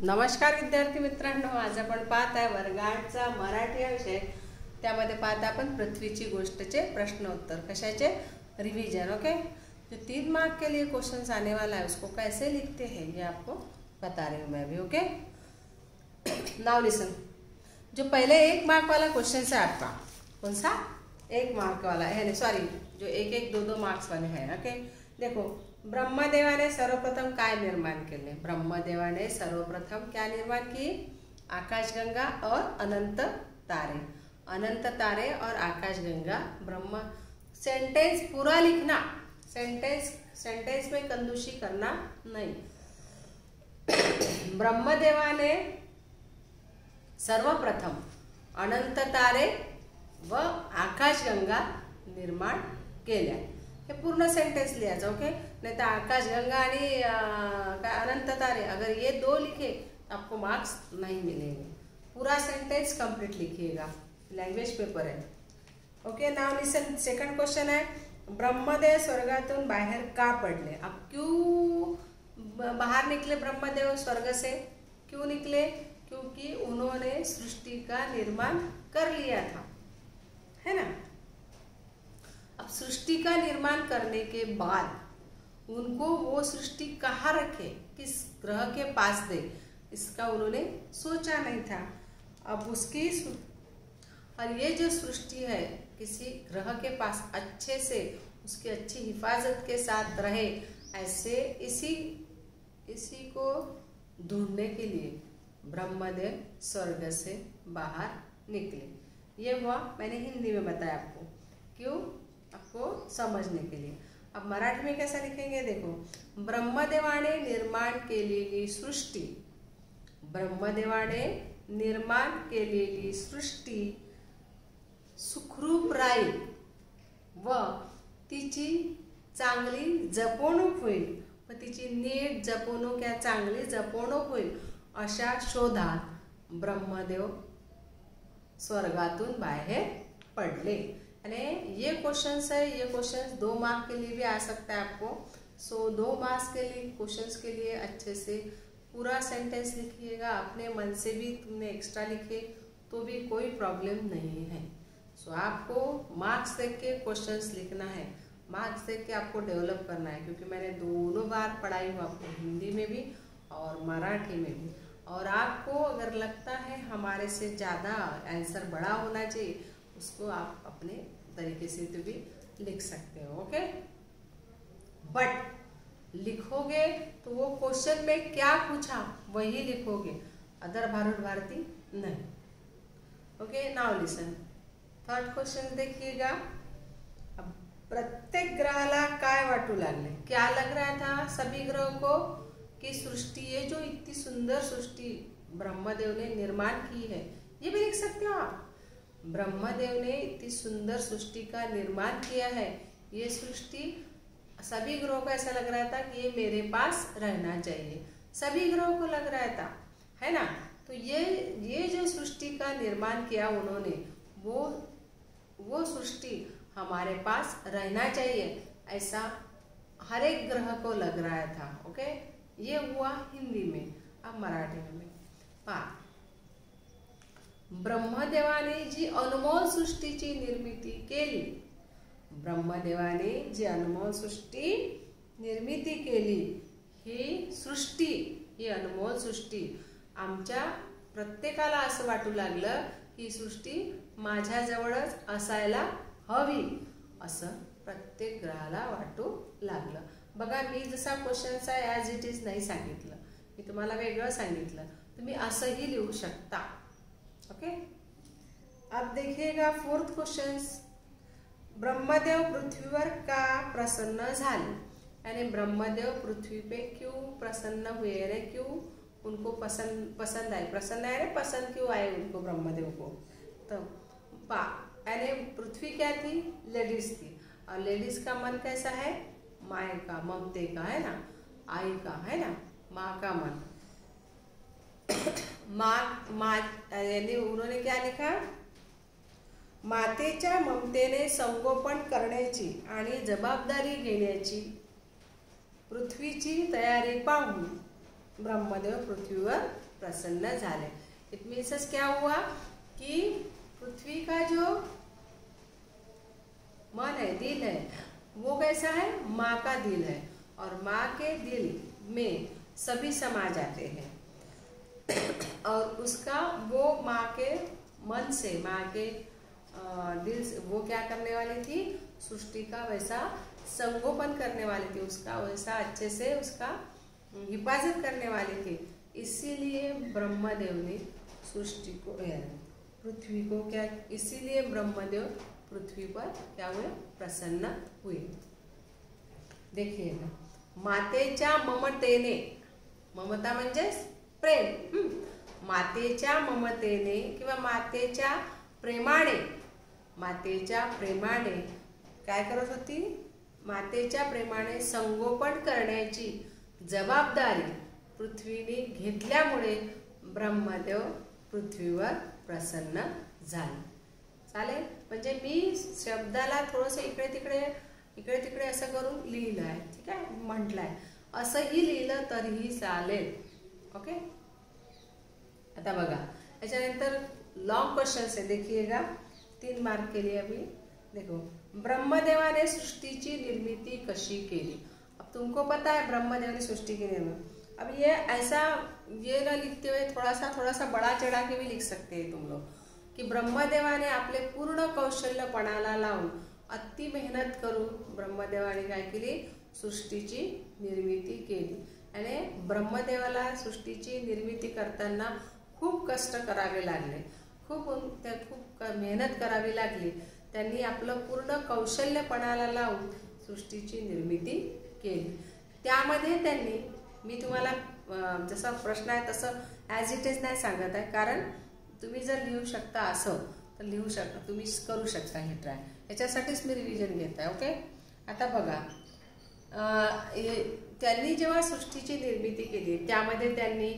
नमस्कार विद्यार्थी मित्रांनो, आज आपण पाहत आहे वर्ग 8चा मराठी हा विषय। त्यामध्ये पाहता आपण पृथ्वीची गोष्टचे प्रश्न उत्तर, कशाचे रिवीजन। ओके, जो 3 मार्क के लिए क्वेश्चंस आने वाला है उसको कैसे लिखते हैं ये आपको बता रही हूँ मैं अभी। ओके, नाउ लिसन। जो पहले 1 मार्क वाला क्वेश्चन है आपका, कौन सा 1 मार्क वाला है, सॉरी जो 1-1, 2-2 मार्क्स वाले हैं। ओके, देखो ब्रह्मदेवाने सर्वप्रथम काय निर्माण केले? ब्रह्मदेवाने सर्वप्रथम क्या निर्माण की? आकाशगंगा और अनंत तारे। अनंत तारे और आकाशगंगा ब्रह्म। सेंटेंस पूरा लिखना, सेंटेंस में कंजूसी करना नहीं। ब्रह्मदेवाने सर्वप्रथम अनंत तारे व आकाशगंगा निर्माण केल्या। हे पूर्ण सेंटेंस लिहायचं। ओके, नहीं तो आकाशगंगा आणि अनंत तारे अगर ये 2 लिखे तो आपको मार्क्स नहीं मिलेंगे। पूरा सेंटेंस कंप्लीट लिखिएगा, लैंग्वेज पेपर है। ओके, नाउ लिसन। सेकंड क्वेश्चन है, ब्रह्मदेव स्वर्गातून बाहर का पडले? अब क्यों बाहर निकले ब्रह्मदेव स्वर्ग से? क्यों निकले? क्योंकि उन्होंने सृष्टि का निर्माण कर लिया था, है ना। अब सृष्टि का निर्माण करने के बाद उनको वो सृष्टि कहाँ रखे, किस ग्रह के पास दे, इसका उन्होंने सोचा नहीं था। अब उसकी और ये जो सृष्टि है किसी ग्रह के पास अच्छे से उसकी अच्छी हिफाजत के साथ रहे, ऐसे इसी को ढूंढने के लिए ब्रह्मदेव स्वर्ग से बाहर निकले। ये हुआ, मैंने हिंदी में बताया आपको, क्यों, आपको समझने के लिए। अब मराठी में कैसा लिखेंगे, देखो। ब्रह्मदेवाने निर्माण केलेली सृष्टी, ब्रह्मदेवाने निर्माण केलेली सृष्टी सुखरूप राहील व तिची चांगली जपवणूक होईल, व तिची नीट जपवणूक या चांगली जपवणूक होईल अशा शोधात ब्रह्मदेव स्वर्गातून बाहेर पडले। यानी ये क्वेश्चंस है, ये क्वेश्चंस 2 मार्क के लिए भी आ सकता है आपको। सो 2 मार्क्स के लिए क्वेश्चंस के लिए अच्छे से पूरा सेंटेंस लिखिएगा। अपने मन से भी तुमने एक्स्ट्रा लिखे तो भी कोई प्रॉब्लम नहीं है। सो आपको मार्क्स देख के क्वेश्चंस लिखना है, मार्क्स देख के आपको डेवलप करना है, क्योंकि मैंने दोनों बार पढ़ाई हूँ आपको, हिंदी में भी और मराठी में भी। और आपको अगर लगता है हमारे से ज़्यादा आंसर बड़ा होना चाहिए, उसको आप अपने तरीके से तो भी लिख सकते हो। ओके, बट लिखोगे तो वो क्वेश्चन में क्या पूछा वही लिखोगे, अदर भारती नहीं। ओके, नाउ लिसन। थर्ड क्वेश्चन देखिएगा। अब प्रत्येक ग्रहाला काय वाटू लागले? क्या लग रहा था सभी ग्रह को कि सृष्टि, ये जो इतनी सुंदर सृष्टि ब्रह्मदेव ने निर्माण की है, ये भी लिख सकते हो आप। ब्रह्मदेव ने इतनी सुंदर सृष्टि का निर्माण किया है, ये सृष्टि सभी ग्रहों को ऐसा लग रहा था कि ये मेरे पास रहना चाहिए, सभी ग्रहों को लग रहा था, है ना। तो ये जो सृष्टि का निर्माण किया उन्होंने, वो सृष्टि हमारे पास रहना चाहिए, ऐसा हर एक ग्रह को लग रहा था। ओके, ये हुआ हिंदी में। अब मराठी में पहा। ब्रह्मदेवाने जी अनमोल सृष्टीची निर्मिती केली, ब्रह्मदेवाने जी अनमोल सृष्टी निर्मिती केली, ही सृष्टी, ही अनमोल सृष्टी आमच्या प्रत्येकाला असं वाटू लागलं की सृष्टी माझ्याजवळच असायला हवी, असं प्रत्येक ग्रहाला वाटू लागलं। बघा, मी जसा क्वेश्चनचा ॲज इट इज नाही सांगितलं, मी तुम्हाला वेगळं सांगितलं, तुम्ही असंही लिहू शकता। ओके, अब देखिएगा फोर्थ क्वेश्चन। ब्रह्मदेव पृथ्वी पर का प्रसन्न झाले? यानी ब्रह्मदेव पृथ्वी पे क्यों प्रसन्न हुए, यानी क्यों उनको पसंद आए, प्रसन्न आए, पसंद क्यों आए उनको ब्रह्मदेव को? तो यानी पृथ्वी क्या थी? लेडीज थी, और लेडीज का मन कैसा है? माय का, ममते का, है ना, आई का, है ना, माँ का मन। माँ यानी उन्होंने क्या लिखा? मातेच्या ममतेने संगोपन करण्याची आणि जबाबदारी घेण्याची पृथ्वीची तयारी पाहून ब्रह्मदेव पृथ्वीवर प्रसन्न झाले। इट मीन्स क्या हुआ कि पृथ्वी का जो मन है, दिल है, वो कैसा है, माँ का दिल है और माँ के दिल में सभी समा जाते हैं और उसका वो माँ के मन से, माँ के दिल से वो क्या करने वाली थी, सृष्टि का वैसा संगोपन करने वाली थी, उसका वैसा अच्छे से उसका हिफाजत करने वाली थी। इसीलिए ब्रह्मदेव ने सृष्टि को, पृथ्वी को क्या, इसीलिए ब्रह्मदेव पृथ्वी पर क्या हुए, प्रसन्न हुए। देखिएगा, मातेच्या ममतेने, ममता म्हणजे प्रेम, मातेच्या ममतेने किंवा मातेच्या प्रेमाने, मातेच्या प्रेमाने काय करत होती, मातेच्या प्रेमाने संगोपन करण्याची जबाबदारी पृथ्वीने घेतल्यामुळे ब्रह्मदेव पृथ्वीवर प्रसन्न झाले। चालेल, म्हणजे मी शब्दाला थोडंसं इकडे तिकडे असं करून लिहिलं आहे, ठीक आहे, म्हटलं आहे, असंही लिहिलं तरीही चालेल। ओके, आता बघा याच्यानंतर लॉन्ग क्वेश्चन है, देखिएगा 3 मार्क के लिए। अभी देखो, ब्रह्मदेवाने सृष्टि निर्मिती कशी केली। अब तुमको पता है ब्रह्मदेव ने सृष्टि की निर्मिती। अब ये ऐसा ये ना लिखते हुए थोड़ा सा बड़ा चढ़ा के भी लिख सकते हैं तुम लोग कि ब्रह्मदेवाने आपले पूर्ण कौशल्यपणाला लावून अति मेहनत करून ब्रह्मदेवाने काय केली, सृष्टीची निर्मिती केली। आणि ब्रह्मदेवाला सृष्टीची निर्मिती करताना खूप कष्ट करावे लागले, खूप मेहनत करावी लागली। त्यांनी आपलं पूर्ण कौशल्यपणाला लावून सृष्टीची निर्मिती केली। त्यामध्ये त्यांनी, मी तुम्हाला जसा प्रश्न आहे तसं ॲज इट इज नाही सांगत आहे, कारण तुम्ही जर लिहू शकता असं तर लिहू शकता, तुम्ही करू शकता हे ट्राय, याच्यासाठीच मी रिव्हिजन घेत आहे। ओके, आता बघा, त्यांनी जेव्हा सृष्टीची निर्मिती केली त्यामध्ये त्यांनी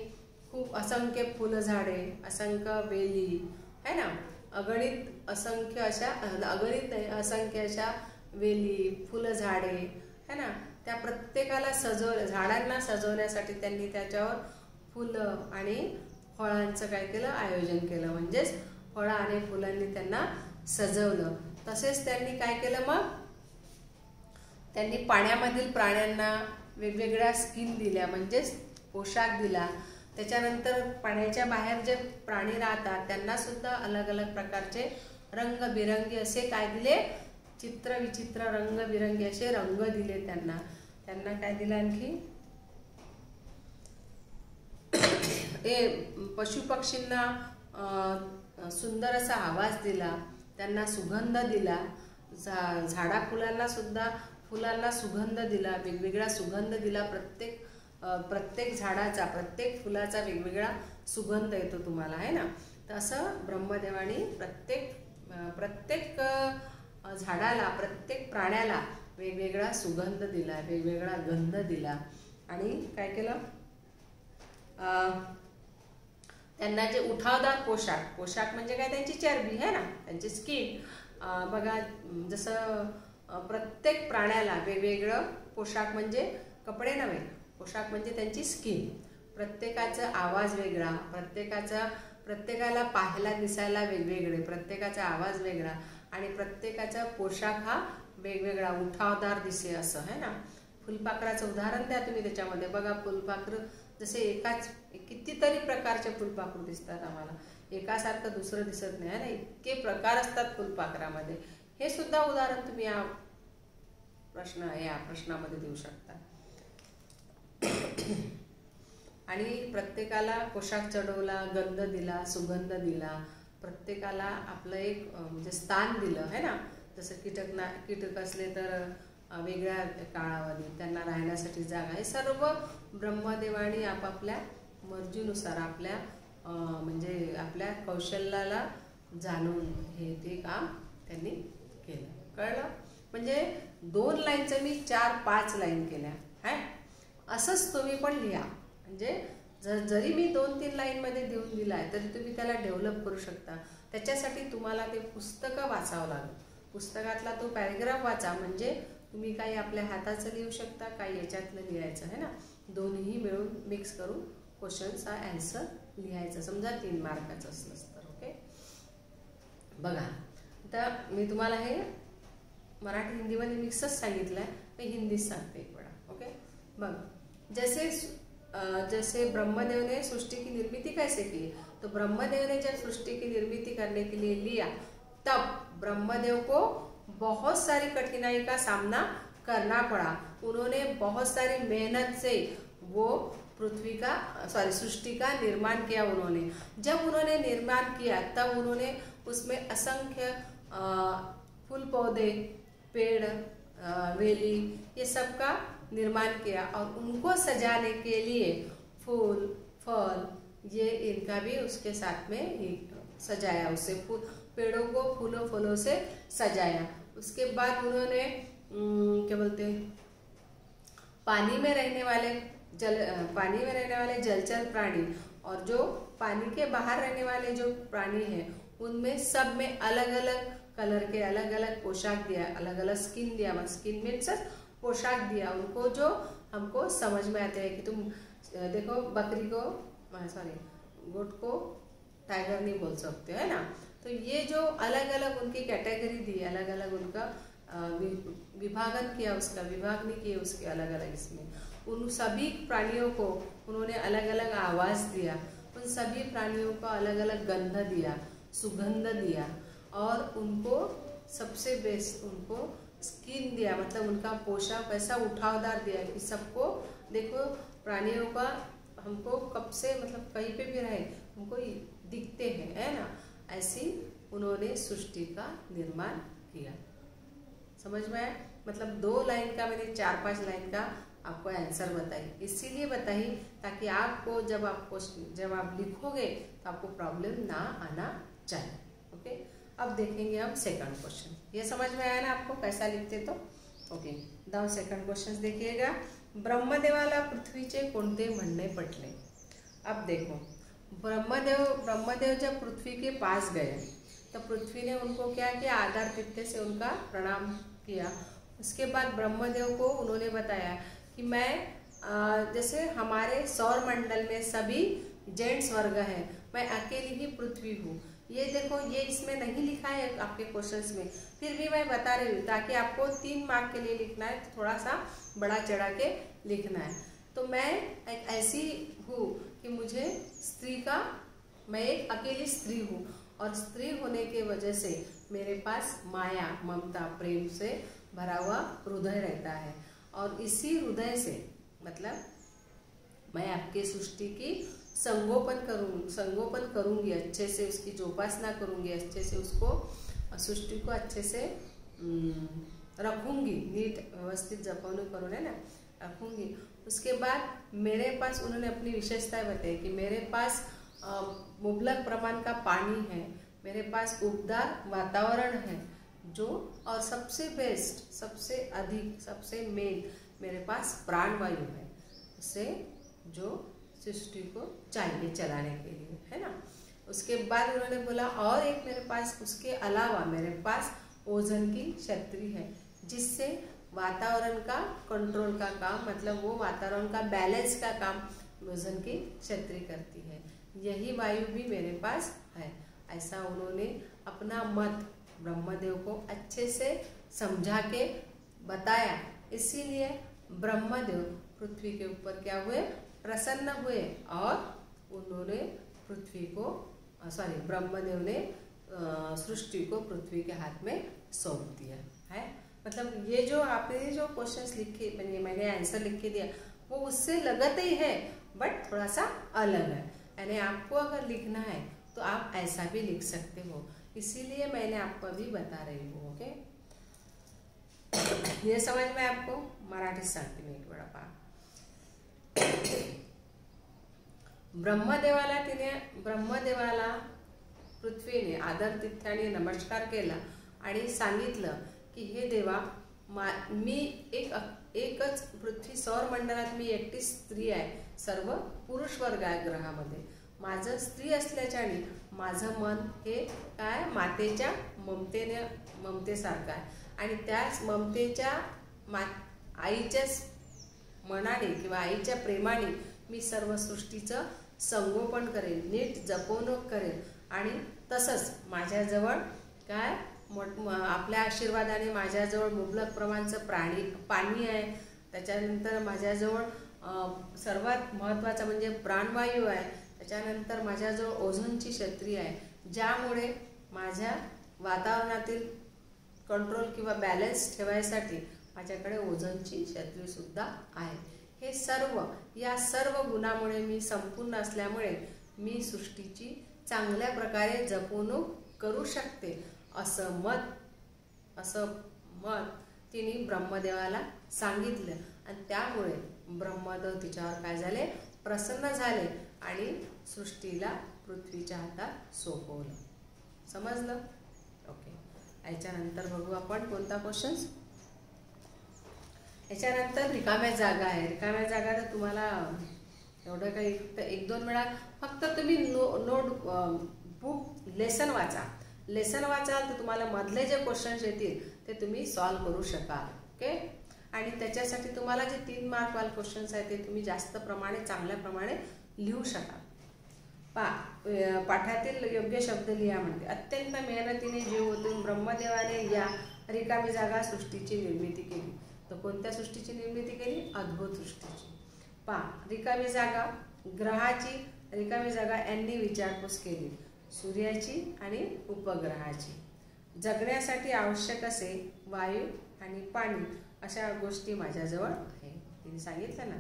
खूप असंख्य फुलझाडे, असंख्य वेली है ना, अगणित असंख्य अशा, अगणित नाही असंख्य अशा वेली, फुलझाडे है ना, त्या प्रत्येकाला झाडांना सजवण्यासाठी त्यांनी त्याच्यावर फुलं आणि फळांचं काय केलं, आयोजन केलं, म्हणजेच फळं आणि फुलांनी त्यांना सजवलं। तसेच त्यांनी काय केलं, मग त्यांनी पाण्यामधील प्राण्यांना वेगवेगळ्या स्किन दिल्या, म्हणजेच पोशाख दिला। त्याच्यानंतर पाण्याच्या बाहेर जे प्राणी राहतात त्यांना सुद्धा अलग अलग प्रकारचे रंगबिरंगी असे काय दिले, चित्र विचित्र रंगबिरंगी असे रंग दिले त्यांना। त्यांना काय दिलं आणखी, पशुपक्षींना सुंदर असा आवाज दिला, त्यांना सुगंध दिला, झाडा फुलांना सुगंध दिला, वेगवेगळा सुगंध दिला। प्रत्येक झाडाचा, प्रत्येक फुलाचा वेगवेगळा सुगंध येतो तुम्हाला, है ना। तर असं ब्रह्मदेवाने प्रत्येक झाडाला, प्रत्येक प्राण्याला वेगवेगळा सुगंध दिला, वेगवेगळा गंध दिला। आणि काय केलं, त्यांना जे उठावदार पोशाख म्हणजे काय, त्यांची चरबी है ना, त्यांची स्किन, बघा जसं प्रत्येक प्राण्याला वेगवेगळं पोशाख, म्हणजे कपडे नव्हे, पोशाख म्हणजे त्यांची स्किन, प्रत्येकाचा आवाज वेगळा, प्रत्येकाला पाहायला दिसायला वेगवेगळे, प्रत्येकाचा आवाज वेगळा आणि प्रत्येकाचा पोशाख हा वेगवेगळा, उठावदार दिसे असं है ना। फुलपाखराचं उदाहरण द्या तुम्ही त्याच्यामध्ये, बघा फुलपाखर जसे कितीतरी प्रकारचे फुलपाखरू दिसतात आम्हाला, एकासारखं दुसरं दिसत नाही है ना, इतके प्रकार असतात फुलपाखरामध्ये। हे सुद्धा उदाहरण तुम्ही या प्रश्नामध्ये देऊ शकता। आणि प्रत्येकाला पोशाख चढवला, गंध दिला, सुगंध दिला, प्रत्येकाला आपलं एक म्हणजे स्थान दिलं है ना। जसं कीटक असले तर वेगळ्या काळामध्ये त्यांना राहण्यासाठी जागा, हे सर्व ब्रह्मदेवाने आपापल्या मर्जीनुसार आपल्या म्हणजे आपल्या कौशल्याला जाणून ते काम त्यांनी केलं, कळलं। म्हणजे 2 लाईनचं मी 4-5 लाईन केल्या है, असंच तुम्ही पण लिहा। म्हणजे जरी मी 2-3 लाईनमध्ये देऊन दिला आहे तरी तुम्ही त्याला डेव्हलप करू शकता। त्याच्यासाठी तुम्हाला ते पुस्तकं वाचावं लागेल, पुस्तकातला तो पॅरेग्राफ वाचा, म्हणजे तुम्ही काही आपल्या हाताचं लिहू शकता, काही याच्यातलं लिहायचं है ना, दोन्ही मिळून मिक्स करून क्वेश्चनचा आन्सर लिहायचा, समजा 3 मार्काचं असलं तर. ओके, बघा आता मी तुम्हाला हे मराठी हिंदीमध्ये मिक्सच सांगितलं आहे, मी हिंदीत सांगते एक वेळा. ओके, बघ, जैसे ब्रह्मदेव ने सृष्टि की निर्मिति कैसे की, तो ब्रह्मदेव ने जब सृष्टि की निर्मिति करने के लिए लिया, तब ब्रह्मदेव को बहुत सारी कठिनाई का सामना करना पड़ा. उन्होंने बहुत सारी मेहनत से वो सृष्टि का निर्माण किया. जब उन्होंने निर्माण किया तब उन्होंने उसमें असंख्य फूल पौधे, पेड़, वेली, ये सब का निर्माण किया और उनको सजाने के लिए फूल, फल, ये इनका भी उसके साथ में ही सजाया. उससे पेड़ों को फूलों फलों से सजाया. उसके बाद उन्होंने क्या बोलते हैं, पानी में रहने वाले जलचर प्राणी और जो पानी के बाहर रहने वाले जो प्राणी हैं, उनमें सब में अलग अलग कलर के अलग अलग पोशाक दिया, अलग अलग स्किन दिया. स्किन मीन्स पोशाक दिया उनको, जो हमको समझ में आते हैं कि तुम देखो बकरी को गोट को टाइगर नहीं बोल सकते, है ना. तो ये जो अलग अलग उनकी कैटेगरी दी, अलग अलग उनका विभागन किया, उसका विभाग नहीं किया उसके अलग अलग. इसमें उन सभी प्राणियों को उन्होंने अलग अलग आवाज दिया, उन सभी प्राणियों को अलग अलग गंध दिया, सुगंध दिया, और उनको सबसे बेस्ट उनको स्किन दिया, मतलब उनका पोशाक ऐसा उठावदार दिया कि सबको देखो प्राणियों का हमको कब से मतलब कहीं पे भी रहे हमको दिखते हैं, है ना. ऐसी उन्होंने सृष्टि का निर्माण किया. समझ में आया? मतलब 2 लाइन का मैंने 4-5 लाइन का आपको आंसर बताई, इसीलिए बताई ताकि आपको जब आप लिखोगे तो आपको प्रॉब्लम ना आना चाहिए. ओके, अब देखेंगे हम सेकंड क्वेश्चन. ये समझ में आया ना आपको कैसा लिखते तो? ओके, दाव सेकंड क्वेश्चन देखिएगा. ब्रह्मदेवाला पृथ्वीचे कोणते म्हणणे पटले. अब देखो, ब्रह्मदेव जब पृथ्वी के पास गए तो पृथ्वी ने उनको क्या किया, आदर तिथ्य से उनका प्रणाम किया. उसके बाद ब्रह्मदेव को उन्होंने बताया कि मैं जैसे हमारे सौर मंडल में सभी जेंट्स वर्ग हैं, मैं अकेली ही पृथ्वी हूँ. ये देखो, ये इसमें नहीं लिखा है आपके क्वेश्चंस में, फिर भी मैं बता रही हूँ ताकि आपको 3 मार्क के लिए लिखना है तो थोड़ा सा बड़ा चढ़ा के लिखना है. तो मैं एक ऐसी हूँ कि मैं एक अकेली स्त्री हूँ, और स्त्री होने के वजह से मेरे पास माया, ममता, प्रेम से भरा हुआ हृदय रहता है. और इसी हृदय से मतलब मैं आपके सृष्टि की संगोपन करूंगी, अच्छे से उसकी जोपासना करूंगी, अच्छे से उसको सृष्टि को अच्छे से रखूंगी, नीट व्यवस्थित जपवणूक करून है ना रखूंगी. उसके बाद मेरे पास उन्होंने अपनी विशेषताएं बताई कि मेरे पास मुबलक प्रमाण का पानी है, मेरे पास उपदार वातावरण है जो, और सबसे बेस्ट, सबसे अधिक, सबसे मेन मेरे पास प्राणवायु है, उसे जो सृष्टि को चाहिए चलाने के लिए, है ना. उसके बाद उन्होंने बोला और एक मेरे पास, उसके अलावा मेरे पास ओजन की छतरी है, जिससे वातावरण का कंट्रोल का काम, मतलब वो वातावरण का बैलेंस का काम ओजन की छतरी करती है. यही वायु भी मेरे पास है. ऐसा उन्होंने अपना मत ब्रह्मदेव को अच्छे से समझा के बताया. इसीलिए ब्रह्मदेव पृथ्वी के ऊपर क्या हुए, प्रसन्न हुए, और उन्होंने ब्रह्मदेव ने सृष्टि को पृथ्वी के हाथ में सौंप दिया है. मतलब ये जो आपने जो क्वेश्चंस लिखे, मैंने आंसर लिख के दिया, वो उससे लगते ही है बट थोड़ा सा अलग है. यानी आपको अगर लिखना है तो आप ऐसा भी लिख सकते हो, इसीलिए मैंने आपको अभी बता रही हूँ. ओके, ये समझ में आपको मराठी सांगते मी एक वेळा पहा. ब्रह्मदेवाला पृथ्वीने आदरातिथ्याने नमस्कार केला आणि सांगितलं की हे देवा, मी एकच पृथ्वी सौर मंडलात मी एकटी स्त्री आहे, सर्व पुरुष वर्ग आहे ग्रहामध्ये. माझं स्त्री असल्याच्याने माझं मन हे काय मातेच्या ममतेसारखं आहे, आणि त्याच ममतेच्या आईच्याच मनाने किंवा आईच्या प्रेमाने मी सर्व सृष्टीचं संगोपन करेन, नीट जपवणूक करेन आणि तसंच माझ्याजवळ काय आपल्या आशीर्वादाने माझ्याजवळ मुबलक प्रमाणाचं पाणी आहे. त्याच्यानंतर माझ्याजवळ सर्वात महत्त्वाचं म्हणजे प्राणवायू आहे. त्याच्यानंतर माझ्याजवळ ओझोनची छत्री आहे, ज्यामुळे माझ्या वातावरणातील कंट्रोल किंवा बॅलन्स ठेवायसाठी माझ्याकडे ओझोनची छत्रीसुद्धा आहे. हे या सर्व गुणामुळे मी संपूर्ण असल्यामुळे मी सृष्टीची चांगल्या प्रकारे जपवणूक करू शकते, असं मत तिने ब्रह्मदेवाला सांगितलं. आणि त्यामुळे ब्रह्मदेव तिच्यावर काय झाले, प्रसन्न झाले आणि सृष्टीला पृथ्वीच्या हातात सोपवलं. समजलं? ओके. याच्यानंतर बघू आपण कोणता क्वेश्चन्स. याच्यानंतर रिकाम्या जागा आहे. रिकाम्या जागा तर तुम्हाला एवढं काही 1-2 वेळा फक्त तुम्ही नोट बुक लेसन वाचाल तर तुम्हाला मधले जे क्वेश्चन्स येतील ते तुम्ही सॉल्व करू शकाल. ओके. आणि त्याच्यासाठी तुम्हाला जे 3 मार्कवाले क्वेश्चन्स आहेत ते तुम्ही जास्त प्रमाणे चांगल्या प्रमाणे लिहू शकाल. पाठातील योग्य शब्द लिहा म्हणते. अत्यंत मेहनतीने जीव ओतून ब्रह्मदेवाने या रिकामी जागा सृष्टीची निर्मिती केली. तर कोणत्या सृष्टीची निर्मिती केली? अद्भुत सृष्टीची. रिकामी जागा ग्रहाची रिकामी जागा यांनी विचारपूस केली, सूर्याची आणि उपग्रहाची. जगण्यासाठी आवश्यक असे वायू आणि पाणी अशा गोष्टी माझ्याजवळ आहे, तिने सांगितलं ना.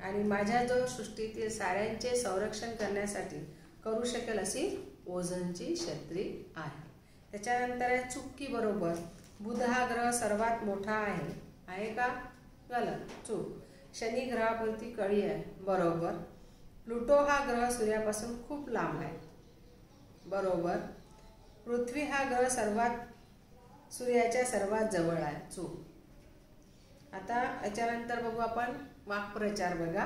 आणि माझ्याजवळ सृष्टीतील साऱ्यांचे संरक्षण करण्यासाठी करू शकेल अशी ओझोनची छत्री आहे. त्याच्यानंतर आहे चुकी बरोबर. बुध हा ग्रह सर्वात मोठा आहे का? गलत, चूक. शनी ग्रहावरती कळी आहे, बरोबर. प्लुटो हा ग्रह सूर्यापासून खूप लांब आहे, बरोबर. पृथ्वी हा ग्रह सूर्याच्या सर्वात जवळ आहे, चूक. आता याच्यानंतर बघू आपण वाक्प्रचार. बघा,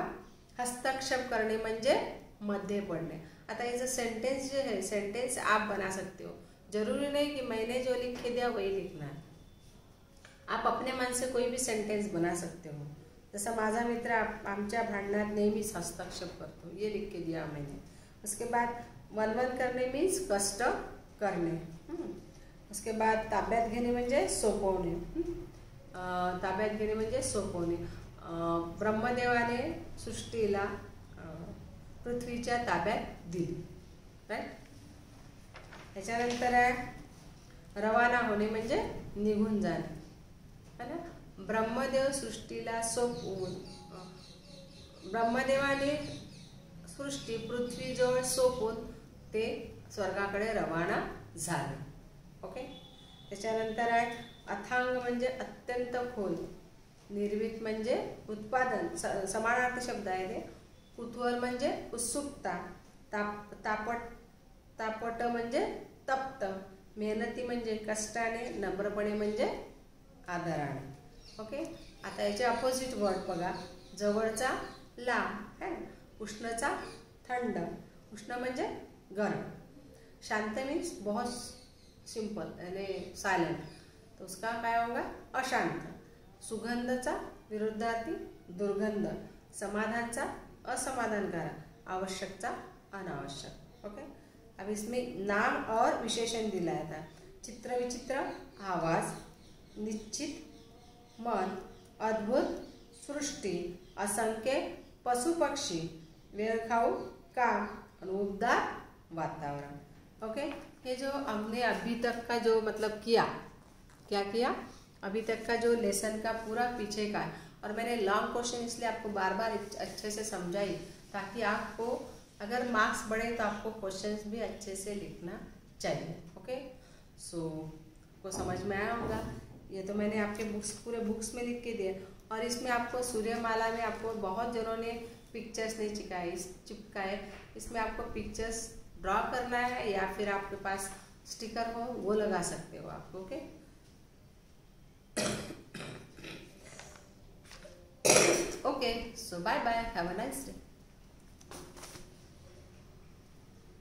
हस्तक्षेप करणे म्हणजे मध्ये पडणे. आता याचं सेंटेंस जे है, सेंटेंस आप बना सकते हो. जरूरी नहीं कि मैंने जो लिख दिया वही लिखना है. आप अपने मन से कोई भी सेंटेंस बना सकते हो. जैसा माझा मित्र आमच्या भांडणात नेहमीच हस्तक्षेप करतो, ये लिख के दिया मैंने. उसके बाद वनवन करणे मीन्स कष्ट करणे. उसके बाद ताब्यात घेणे म्हणजे सोपवणे. ताब्यात घेणे म्हणजे सोपवणे. ब्रह्मदेवाने सृष्टीला पृथ्वीच्या ताब्यात दिली, राईट. त्याच्यानंतर आहे रवाना होणे म्हणजे निघून जाणे, है ना. ब्रह्मदेव सृष्टीला सोपवून ब्रह्मदेवाने सृष्टी पृथ्वीजवळ सोपवून ते स्वर्गाकडे रवाना झाले. ओके. त्याच्यानंतर आहे अथांग म्हणजे अत्यंत खोल. निर्मित म्हणजे उत्पादन, समानार्थी शब्द आहे ते. कुतूहल म्हणजे उत्सुकता. तापट म्हणजे तप्त. मेहनती म्हणजे कष्टाने. नम्रपणे म्हणजे आदराने. ओके. आता याचे अपोजिट वर्ड बघा. जवळचा लांब, है. उष्णचा थंड. उष्ण म्हणजे गरम. शांत मीन्स बहुत सिंपल यानी सायलेंट, तो उसका काय होगा? अशांत. सुगंधचा विरुद्धार्थी दुर्गंध. समाधानचा असमाधानकारक. आवश्यकचा अनावश्यक. ओके. अब इसमें नाम और विशेषण दिला था. चित्र विचित्र आवाज, निश्चित मन, अद्भुत सृष्टी, असंख्य पशु पक्षी, वेळखाऊ काम और उबदार वातावरण. ओके. ये जो हमने अभी तक का जो मतलब क्या किया अभी तक का जो लेसन का पूरा पीछे का है, और मैंने लॉन्ग क्वेश्चन इसलिए आपको बार बार अच्छे से समझाई ताकि आपको अगर मार्क्स बढ़े तो आपको क्वेश्चंस भी अच्छे से लिखना चाहिए. ओके. सो को समझ में आया होगा. ये तो मैंने आपके पूरे बुक्स में लिख के दिए, और इसमें आपको सूर्यमाला में आपको बहुत जनों ने पिक्चर्स नहीं चिपकाए. इसमें आपको पिक्चर्स ड्रॉ करना है या फिर आपके पास स्टिकर हो वो लगा सकते हो आप. Okay. Okay, so bye bye, have a nice day.